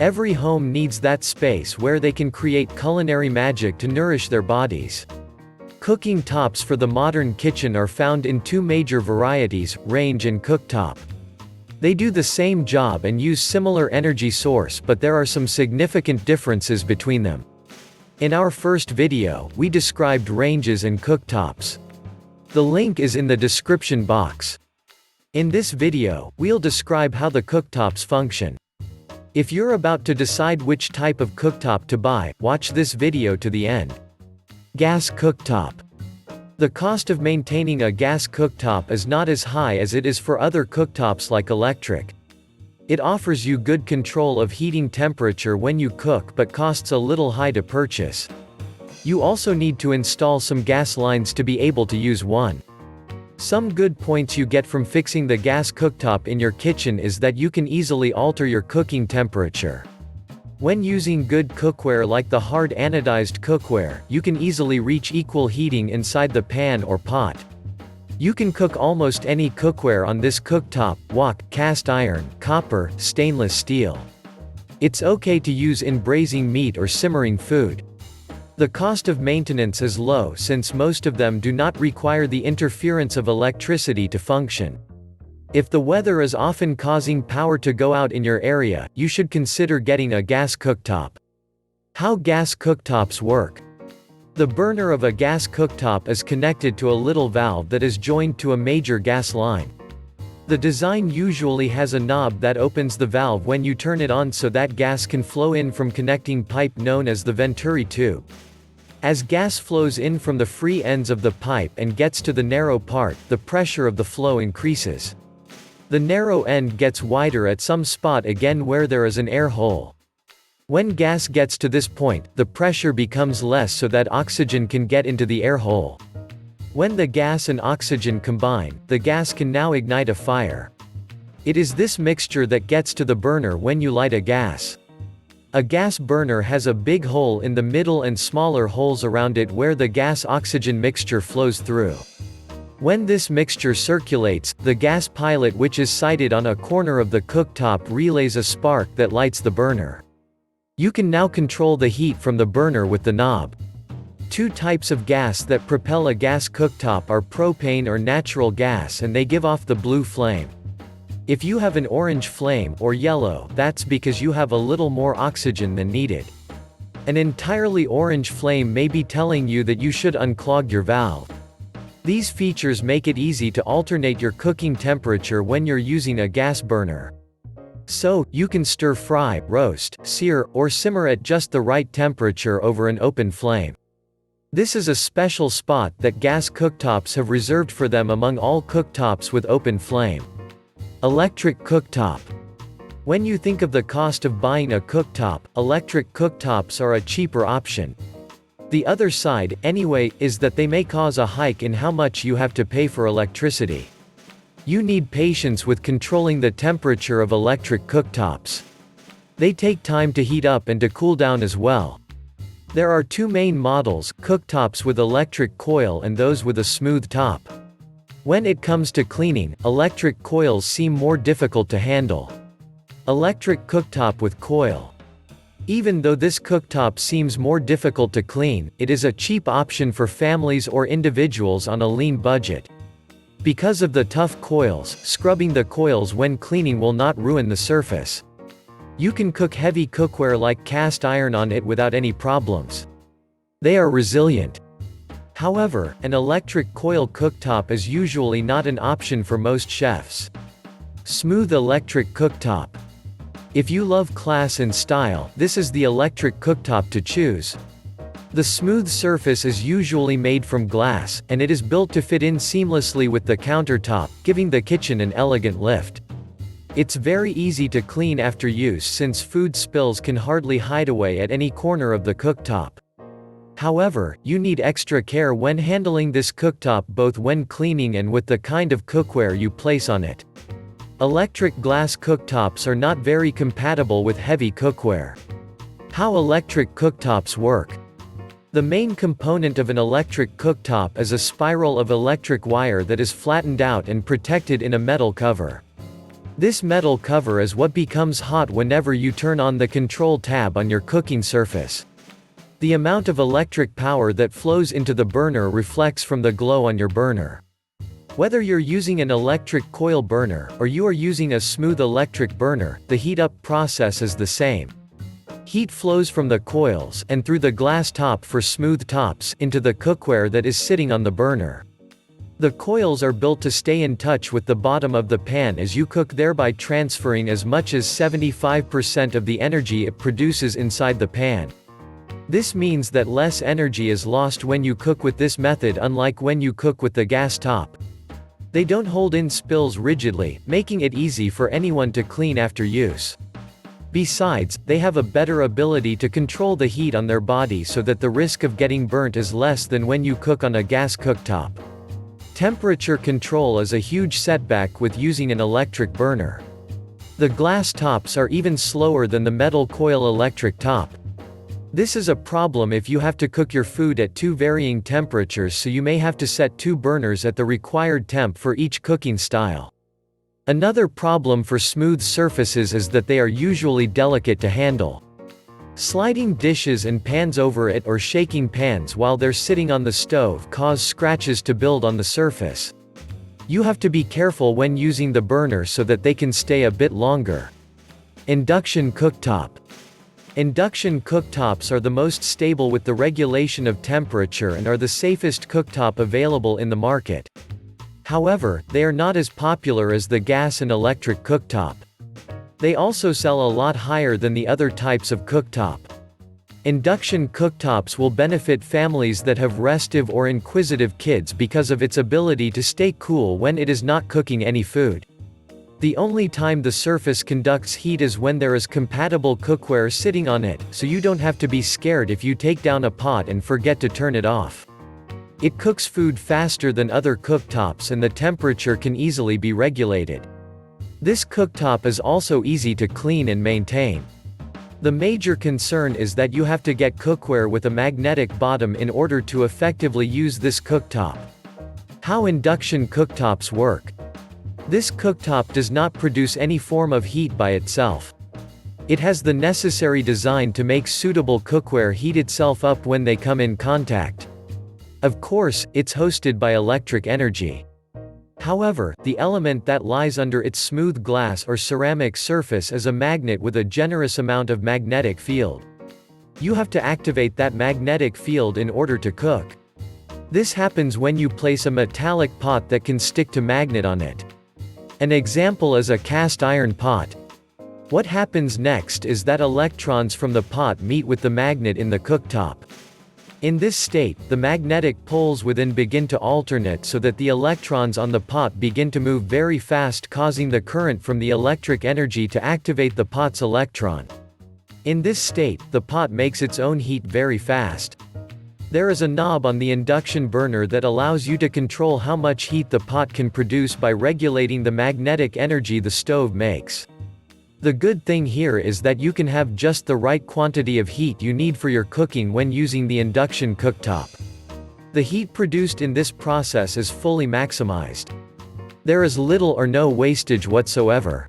Every home needs that space where they can create culinary magic to nourish their bodies. Cooking tops for the modern kitchen are found in two major varieties, range and cooktop. They do the same job and use similar energy source, but there are some significant differences between them. In our first video, we described ranges and cooktops. The link is in the description box. In this video, we'll describe how the cooktops function. If you're about to decide which type of cooktop to buy, watch this video to the end. Gas cooktop. The cost of maintaining a gas cooktop is not as high as it is for other cooktops like electric. It offers you good control of heating temperature when you cook but costs a little high to purchase. You also need to install some gas lines to be able to use one. Some good points you get from fixing the gas cooktop in your kitchen is that you can easily alter your cooking temperature. When using good cookware like the hard anodized cookware, you can easily reach equal heating inside the pan or pot. You can cook almost any cookware on this cooktop: wok, cast iron, copper, stainless steel. It's okay to use in braising meat or simmering food. The cost of maintenance is low since most of them do not require the interference of electricity to function. If the weather is often causing power to go out in your area, you should consider getting a gas cooktop. How gas cooktops work. The burner of a gas cooktop is connected to a little valve that is joined to a major gas line. The design usually has a knob that opens the valve when you turn it on so that gas can flow in from connecting pipe known as the venturi tube. As gas flows in from the free ends of the pipe and gets to the narrow part, the pressure of the flow increases. The narrow end gets wider at some spot again where there is an air hole. When gas gets to this point, the pressure becomes less so that oxygen can get into the air hole. When the gas and oxygen combine, the gas can now ignite a fire. It is this mixture that gets to the burner when you light a gas. A gas burner has a big hole in the middle and smaller holes around it where the gas-oxygen mixture flows through. When this mixture circulates, the gas pilot which is sited on a corner of the cooktop relays a spark that lights the burner. You can now control the heat from the burner with the knob. Two types of gas that propel a gas cooktop are propane or natural gas, and they give off the blue flame. If you have an orange flame or yellow, that's because you have a little more oxygen than needed. An entirely orange flame may be telling you that you should unclog your valve. These features make it easy to alternate your cooking temperature when you're using a gas burner. So, you can stir fry, roast, sear, or simmer at just the right temperature over an open flame. This is a special spot that gas cooktops have reserved for them among all cooktops with open flame. Electric cooktop. When you think of the cost of buying a cooktop, electric cooktops are a cheaper option. The other side, anyway, is that they may cause a hike in how much you have to pay for electricity. You need patience with controlling the temperature of electric cooktops. They take time to heat up and to cool down as well. There are two main models, cooktops with electric coil and those with a smooth top. When it comes to cleaning, electric coils seem more difficult to handle. Electric cooktop with coil. Even though this cooktop seems more difficult to clean, it is a cheap option for families or individuals on a lean budget. Because of the tough coils, scrubbing the coils when cleaning will not ruin the surface. You can cook heavy cookware like cast iron on it without any problems. They are resilient. However, an electric coil cooktop is usually not an option for most chefs. Smooth electric cooktop. If you love class and style, this is the electric cooktop to choose. The smooth surface is usually made from glass, and it is built to fit in seamlessly with the countertop, giving the kitchen an elegant lift. It's very easy to clean after use since food spills can hardly hide away at any corner of the cooktop. However, you need extra care when handling this cooktop, both when cleaning and with the kind of cookware you place on it. Electric glass cooktops are not very compatible with heavy cookware. How electric cooktops work. The main component of an electric cooktop is a spiral of electric wire that is flattened out and protected in a metal cover. This metal cover is what becomes hot whenever you turn on the control tab on your cooking surface. The amount of electric power that flows into the burner reflects from the glow on your burner. Whether you're using an electric coil burner, or you are using a smooth electric burner, the heat-up process is the same. Heat flows from the coils, and through the glass top for smooth tops, into the cookware that is sitting on the burner. The coils are built to stay in touch with the bottom of the pan as you cook, thereby transferring as much as 75% of the energy it produces inside the pan. This means that less energy is lost when you cook with this method, unlike when you cook with the gas top. They don't hold in spills rigidly, making it easy for anyone to clean after use. Besides, they have a better ability to control the heat on their body so that the risk of getting burnt is less than when you cook on a gas cooktop. Temperature control is a huge setback with using an electric burner. The glass tops are even slower than the metal coil electric top. This is a problem if you have to cook your food at two varying temperatures, so you may have to set two burners at the required temp for each cooking style. Another problem for smooth surfaces is that they are usually delicate to handle. Sliding dishes and pans over it or shaking pans while they're sitting on the stove cause scratches to build on the surface. You have to be careful when using the burner so that they can stay a bit longer. Induction cooktop. Induction cooktops are the most stable with the regulation of temperature and are the safest cooktop available in the market. However, they are not as popular as the gas and electric cooktop. They also sell a lot higher than the other types of cooktop. Induction cooktops will benefit families that have restive or inquisitive kids because of its ability to stay cool when it is not cooking any food. The only time the surface conducts heat is when there is compatible cookware sitting on it, so you don't have to be scared if you take down a pot and forget to turn it off. It cooks food faster than other cooktops and the temperature can easily be regulated. This cooktop is also easy to clean and maintain. The major concern is that you have to get cookware with a magnetic bottom in order to effectively use this cooktop. How induction cooktops work. This cooktop does not produce any form of heat by itself. It has the necessary design to make suitable cookware heat itself up when they come in contact. Of course, it's hosted by electric energy. However, the element that lies under its smooth glass or ceramic surface is a magnet with a generous amount of magnetic field. You have to activate that magnetic field in order to cook. This happens when you place a metallic pot that can stick to magnet on it. An example is a cast iron pot. What happens next is that electrons from the pot meet with the magnet in the cooktop. In this state, the magnetic poles within begin to alternate so that the electrons on the pot begin to move very fast, causing the current from the electric energy to activate the pot's electron. In this state, the pot makes its own heat very fast. There is a knob on the induction burner that allows you to control how much heat the pot can produce by regulating the magnetic energy the stove makes. The good thing here is that you can have just the right quantity of heat you need for your cooking when using the induction cooktop. The heat produced in this process is fully maximized. There is little or no wastage whatsoever.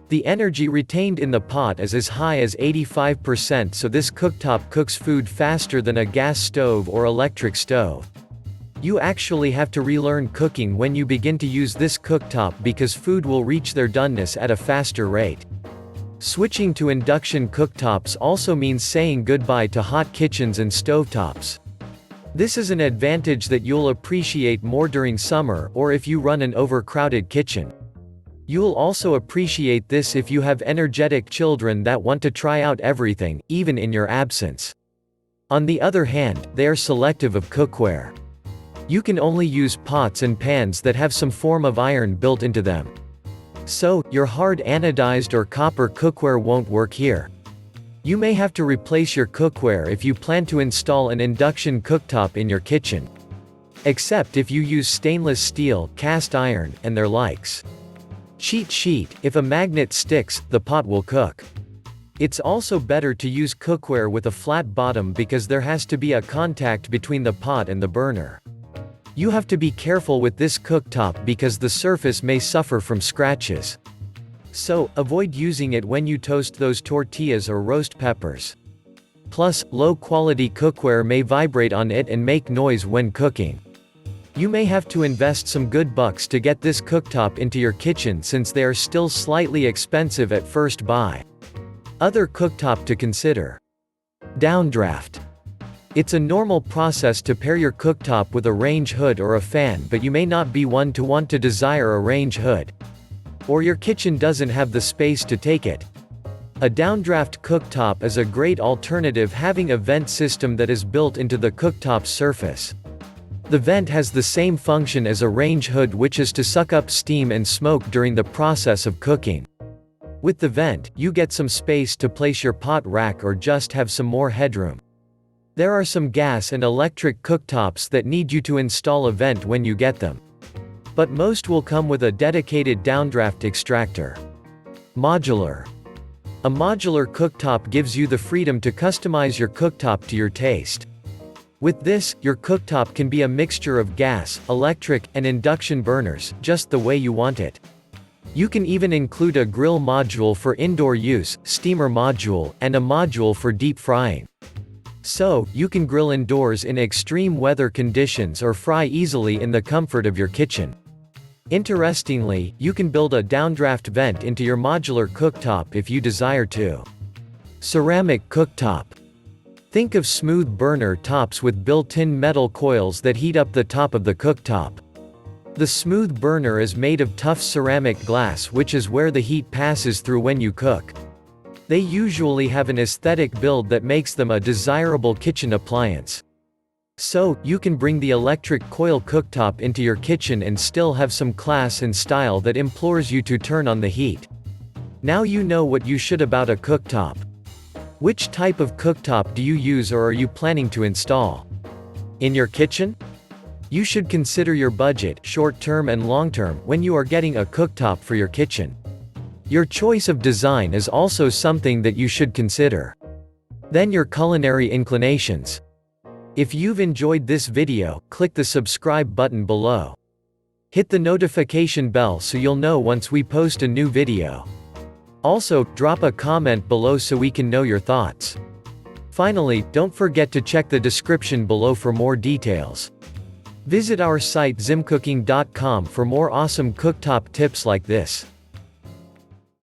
The energy retained in the pot is as high as 85%, so this cooktop cooks food faster than a gas stove or electric stove. You actually have to relearn cooking when you begin to use this cooktop because food will reach their doneness at a faster rate. Switching to induction cooktops also means saying goodbye to hot kitchens and stovetops. This is an advantage that you'll appreciate more during summer or if you run an overcrowded kitchen. You'll also appreciate this if you have energetic children that want to try out everything, even in your absence. On the other hand, they are selective of cookware. You can only use pots and pans that have some form of iron built into them. So, your hard anodized or copper cookware won't work here. You may have to replace your cookware if you plan to install an induction cooktop in your kitchen. Except if you use stainless steel, cast iron, and their likes. Cheat sheet: if a magnet sticks, the pot will cook. It's also better to use cookware with a flat bottom because there has to be a contact between the pot and the burner. You have to be careful with this cooktop because the surface may suffer from scratches. So, avoid using it when you toast those tortillas or roast peppers. Plus, low-quality cookware may vibrate on it and make noise when cooking. You may have to invest some good bucks to get this cooktop into your kitchen since they are still slightly expensive at first buy. Other cooktop to consider. Downdraft. It's a normal process to pair your cooktop with a range hood or a fan, but you may not be one to want to desire a range hood. Or your kitchen doesn't have the space to take it. A downdraft cooktop is a great alternative, having a vent system that is built into the cooktop's surface. The vent has the same function as a range hood, which is to suck up steam and smoke during the process of cooking. With the vent, you get some space to place your pot rack or just have some more headroom. There are some gas and electric cooktops that need you to install a vent when you get them. But most will come with a dedicated downdraft extractor. Modular. A modular cooktop gives you the freedom to customize your cooktop to your taste. With this, your cooktop can be a mixture of gas, electric, and induction burners, just the way you want it. You can even include a grill module for indoor use, steamer module, and a module for deep frying. So, you can grill indoors in extreme weather conditions or fry easily in the comfort of your kitchen. Interestingly, you can build a downdraft vent into your modular cooktop if you desire to. Ceramic cooktop. Think of smooth burner tops with built-in metal coils that heat up the top of the cooktop. The smooth burner is made of tough ceramic glass, which is where the heat passes through when you cook. They usually have an aesthetic build that makes them a desirable kitchen appliance. So, you can bring the electric coil cooktop into your kitchen and still have some class and style that implores you to turn on the heat. Now you know what you should about a cooktop. Which type of cooktop do you use or are you planning to install? In your kitchen? You should consider your budget, short-term and long-term, when you are getting a cooktop for your kitchen. Your choice of design is also something that you should consider. Then your culinary inclinations. If you've enjoyed this video, click the subscribe button below. Hit the notification bell so you'll know once we post a new video. Also, drop a comment below so we can know your thoughts. Finally, don't forget to check the description below for more details. Visit our site zimcooking.com for more awesome cooktop tips like this.